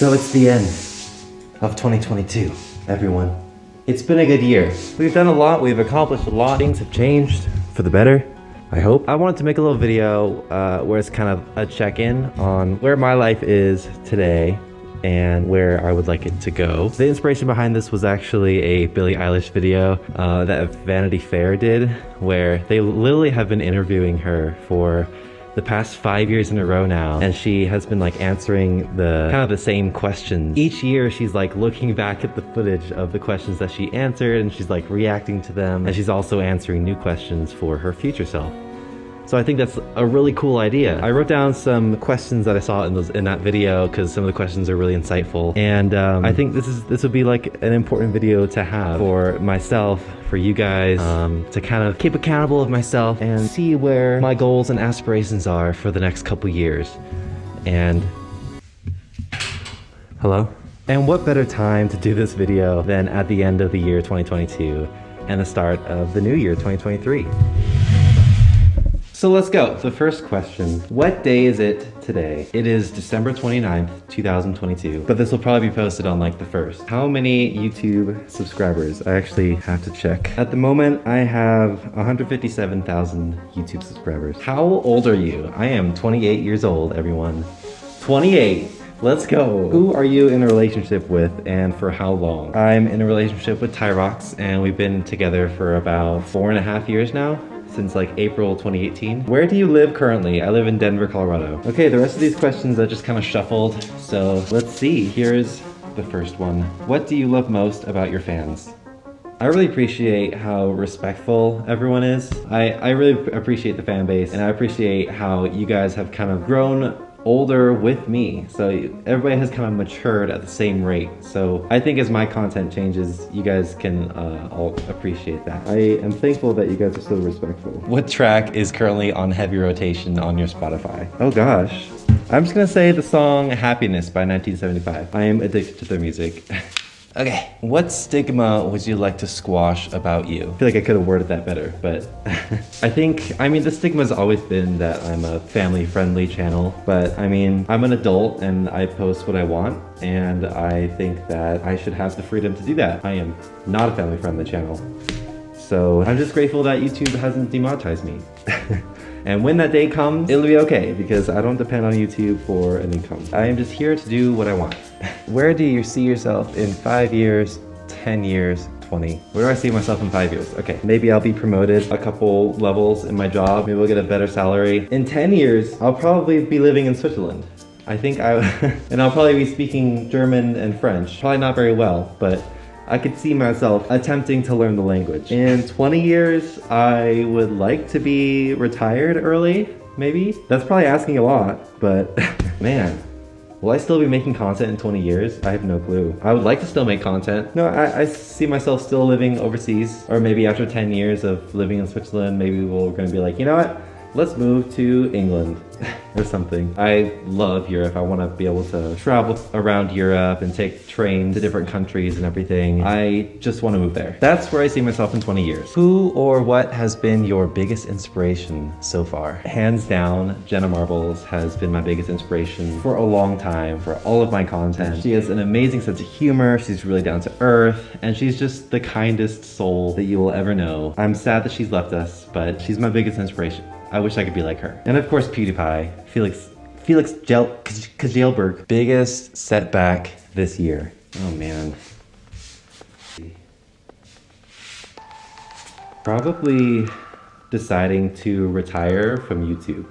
So it's the end of 2022, everyone. It's been a good year. We've done a lot, we've accomplished a lot. Things have changed for the better, I hope. I wanted to make a little video where it's kind of a check-in on where my life is today and where I would like it to go. The inspiration behind this was actually a Billie Eilish video that Vanity Fair did, where they literally have been interviewing her for the past 5 years in a row now, and she has been like answering the kind of the same questions. Each year she's like looking back at the footage of the questions that she answered, and she's like reacting to them, and she's also answering new questions for her future self. So I think that's a really cool idea. I wrote down some questions that I saw in that video because some of the questions are really insightful, and I think this would be like an important video to have for myself, for you guys, to kind of keep accountable of myself and see where my goals and aspirations are for the next couple years. And hello? And what better time to do this video than at the end of the year 2022 and the start of the new year 2023. So let's go. The first question, what day is it today? It is December 29th, 2022, but this will probably be posted on like the 1st. How many YouTube subscribers? I actually have to check. At the moment, I have 157,000 YouTube subscribers. How old are you? I am 28 years old, everyone. 28. Let's go. Who are you in a relationship with and for how long? I'm in a relationship with Tyrox, and we've been together for about 4.5 years now. Since like April 2018. Where do you live currently? I live in Denver, Colorado. Okay, the rest of these questions are just kind of shuffled. So let's see. Here's the first one. What do you love most about your fans? I really appreciate how respectful everyone is. I really appreciate the fan base, and I appreciate how you guys have kind of grown older with me, so everybody has kind of matured at the same rate. So I think as my content changes, you guys can all appreciate that. I am thankful that you guys are so respectful. What track is currently on heavy rotation on your Spotify? Oh gosh, I'm just gonna say the song Happiness by 1975. I am addicted to their music. Okay, what stigma would you like to squash about you? I feel like I could have worded that better, but I mean, the stigma's always been that I'm a family-friendly channel, but I mean, I'm an adult and I post what I want, and I think that I should have the freedom to do that. I am not a family-friendly channel, so I'm just grateful that YouTube hasn't demonetized me. And when that day comes, it'll be okay, because I don't depend on YouTube for an income. I am just here to do what I want. Where do you see yourself in 5 years, 10 years, 20? Where do I see myself in 5 years? Okay, maybe I'll be promoted a couple levels in my job. Maybe I'll get a better salary. In 10 years, I'll probably be living in Switzerland. I think and I'll probably be speaking German and French. Probably not very well, but I could see myself attempting to learn the language. In 20 years, I would like to be retired early, maybe? That's probably asking a lot, but man, will I still be making content in 20 years? I have no clue. I would like to still make content. No, I see myself still living overseas, or maybe after 10 years of living in Switzerland, maybe we're gonna be like, you know what? Let's move to England or something. I love Europe. I want to be able to travel around Europe and take trains to different countries and everything. I just want to move there. That's where I see myself in 20 years. Who or what has been your biggest inspiration so far? Hands down, Jenna Marbles has been my biggest inspiration for a long time, for all of my content. She has an amazing sense of humor. She's really down to earth, and she's just the kindest soul that you will ever know. I'm sad that she's left us, but she's my biggest inspiration. I wish I could be like her. And of course, PewDiePie, Felix Kjellberg. Biggest setback this year. Oh man. Probably deciding to retire from YouTube.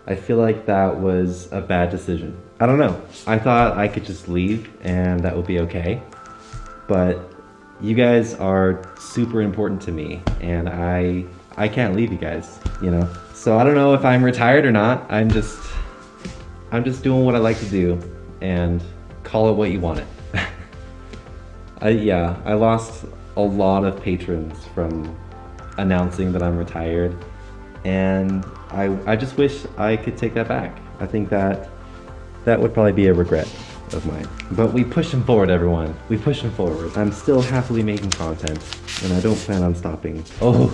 I feel like that was a bad decision. I don't know. I thought I could just leave and that would be okay. But you guys are super important to me, and I can't leave you guys, you know? So I don't know if I'm retired or not. I'm just doing what I like to do, and call it what you want it. Yeah, I lost a lot of patrons from announcing that I'm retired, and I just wish I could take that back. I think that would probably be a regret of mine. But we push them forward, everyone. We push them forward. I'm still happily making content, and I don't plan on stopping. Oh.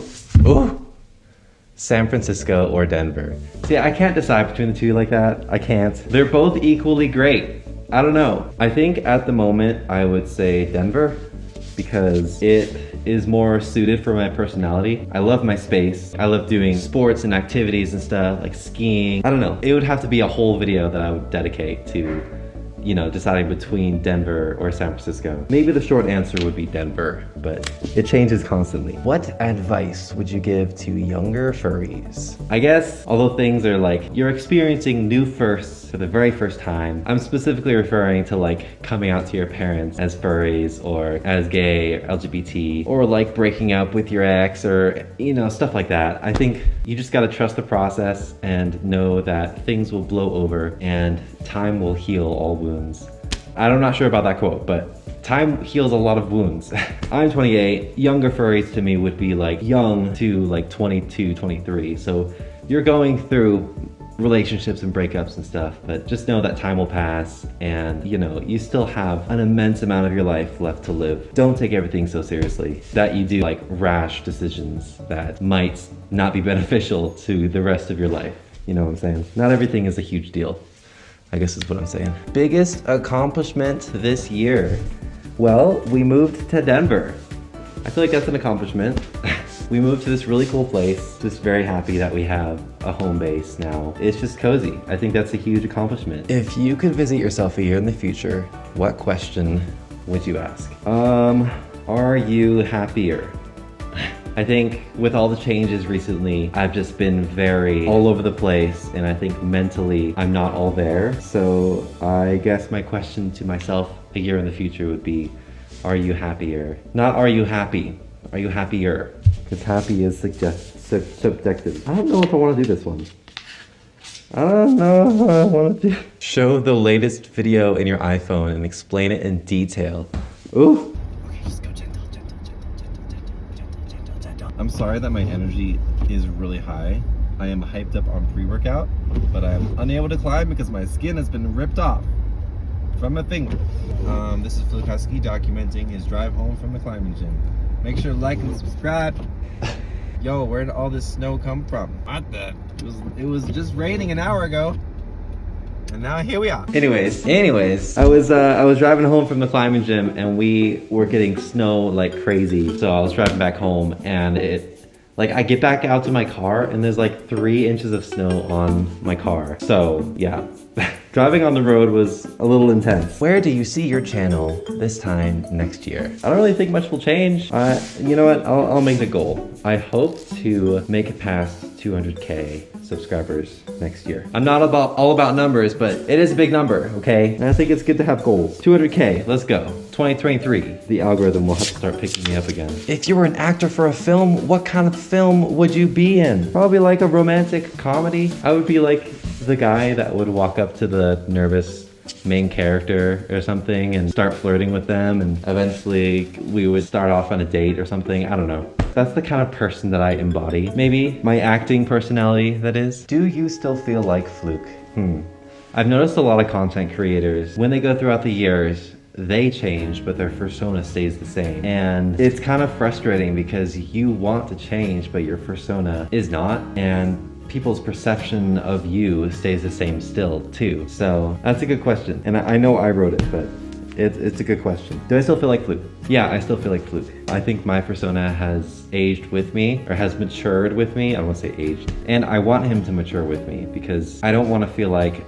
San Francisco or Denver. See, I can't decide between the two like that. I can't. They're both equally great. I don't know. I think at the moment I would say Denver because it is more suited for my personality. I love my space. I love doing sports and activities and stuff like skiing. I don't know. It would have to be a whole video that I would dedicate to, you know, deciding between Denver or San Francisco. Maybe the short answer would be Denver, but it changes constantly. What advice would you give to younger furries? I guess, although things are like, you're experiencing new firsts for the very first time, I'm specifically referring to like coming out to your parents as furries or as gay or LGBT, or like breaking up with your ex or, you know, stuff like that. I think you just gotta trust the process and know that things will blow over and time will heal all wounds. I'm not sure about that quote, but time heals a lot of wounds. I'm 28. Younger furries to me would be like young to like 22, 23. So you're going through relationships and breakups and stuff, but just know that time will pass and, you know, you still have an immense amount of your life left to live. Don't take everything so seriously that you do like rash decisions that might not be beneficial to the rest of your life. You know what I'm saying? Not everything is a huge deal, I guess is what I'm saying. Biggest accomplishment this year? Well, we moved to Denver. I feel like that's an accomplishment. We moved to this really cool place. Just very happy that we have a home base now. It's just cozy. I think that's a huge accomplishment. If you could visit yourself a year in the future, what question would you ask? Are you happier? I think with all the changes recently, I've just been very all over the place, and I think mentally I'm not all there. So I guess my question to myself a year in the future would be, are you happier? Not are you happy, are you happier? Because happy is subjective. I don't know if I want to do this one. I don't know if I want to do. Show the latest video in your iPhone and explain it in detail. Ooh. Okay, just go gentle. I'm sorry that my energy is really high. I am hyped up on pre-workout, but I'm unable to climb because my skin has been ripped off from my finger. This is Fluke documenting his drive home from the climbing gym. Make sure to like and subscribe. Yo, where did all this snow come from? What the? It was just raining an hour ago, and now here we are. Anyways, I was driving home from the climbing gym, and we were getting snow like crazy. So I was driving back home, and I get back out to my car, and there's like 3 inches of snow on my car. So yeah. Driving on the road was a little intense. Where do you see your channel this time next year? I don't really think much will change. You know what? I'll make a goal. I hope to make it past 200K subscribers next year. I'm not all about numbers, but it is a big number, okay? And I think it's good to have goals. 200K, let's go. 2023, the algorithm will have to start picking me up again. If you were an actor for a film, what kind of film would you be in? Probably like a romantic comedy. I would be like the guy that would walk up to the nervous main character or something and start flirting with them, and eventually we would start off on a date or something. I don't know. That's the kind of person that I embody. Maybe my acting personality, that is. Do you still feel like Fluke? I've noticed a lot of content creators, when they go throughout the years, they change, but their persona stays the same. And it's kind of frustrating because you want to change, but your persona is not. And people's perception of you stays the same still too. So that's a good question. And I know I wrote it, but it's a good question. Do I still feel like Fluke? Yeah, I still feel like Fluke. I think my persona has aged with me, or has matured with me. I don't want to say aged. And I want him to mature with me because I don't want to feel like,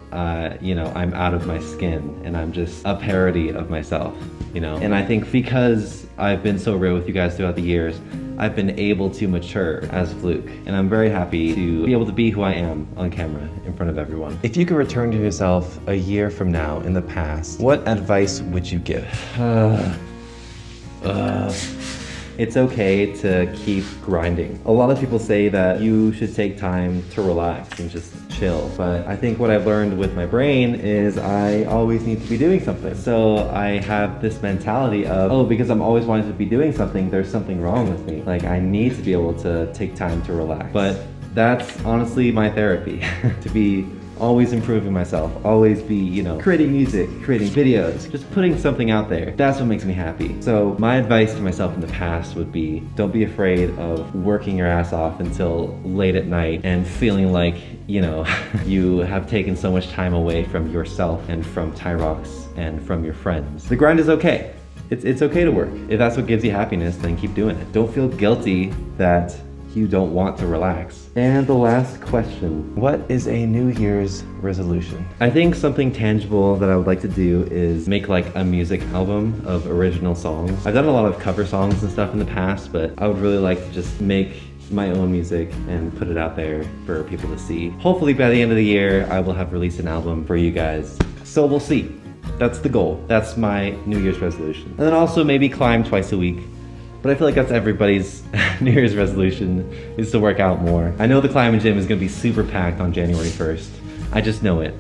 you know, I'm out of my skin and I'm just a parody of myself, you know? And I think because I've been so real with you guys throughout the years, I've been able to mature as Fluke, and I'm very happy to be able to be who I am on camera in front of everyone. If you could return to yourself a year from now in the past, what advice would you give? It's okay to keep grinding. A lot of people say that you should take time to relax and just chill, but I think what I've learned with my brain is I always need to be doing something. So I have this mentality of, oh, because I'm always wanting to be doing something, there's something wrong with me. Like, I need to be able to take time to relax. But that's honestly my therapy, to be always improving myself, always be, you know, creating music, creating videos, just putting something out there. That's what makes me happy. So my advice to myself in the past would be, don't be afraid of working your ass off until late at night and feeling like you know, you have taken so much time away from yourself and from Tyrox and from your friends. The grind is okay. It's okay to work. If that's what gives you happiness, then keep doing it. Don't feel guilty that you don't want to relax. And the last question, what is a New Year's resolution? I think something tangible that I would like to do is make like a music album of original songs. I've done a lot of cover songs and stuff in the past, but I would really like to just make my own music and put it out there for people to see. Hopefully by the end of the year, I will have released an album for you guys. So we'll see. That's the goal. That's my New Year's resolution. And then also maybe climb twice a week. But I feel like that's everybody's New Year's resolution, is to work out more. I know the climbing gym is gonna be super packed on January 1st. I just know it.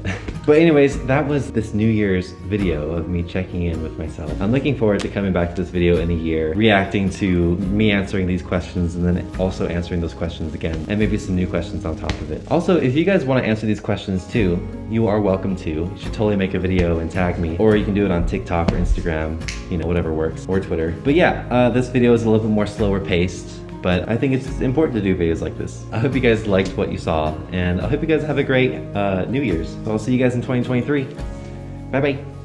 But anyways, that was this New Year's video of me checking in with myself. I'm looking forward to coming back to this video in a year, reacting to me answering these questions and then also answering those questions again, and maybe some new questions on top of it. Also, if you guys want to answer these questions too, you are welcome to. You should totally make a video and tag me, or you can do it on TikTok or Instagram, you know, whatever works, or Twitter. But yeah, this video is a little bit more slower paced, but I think it's important to do videos like this. I hope you guys liked what you saw, and I hope you guys have a great New Year's. So I'll see you guys in 2023. Bye bye.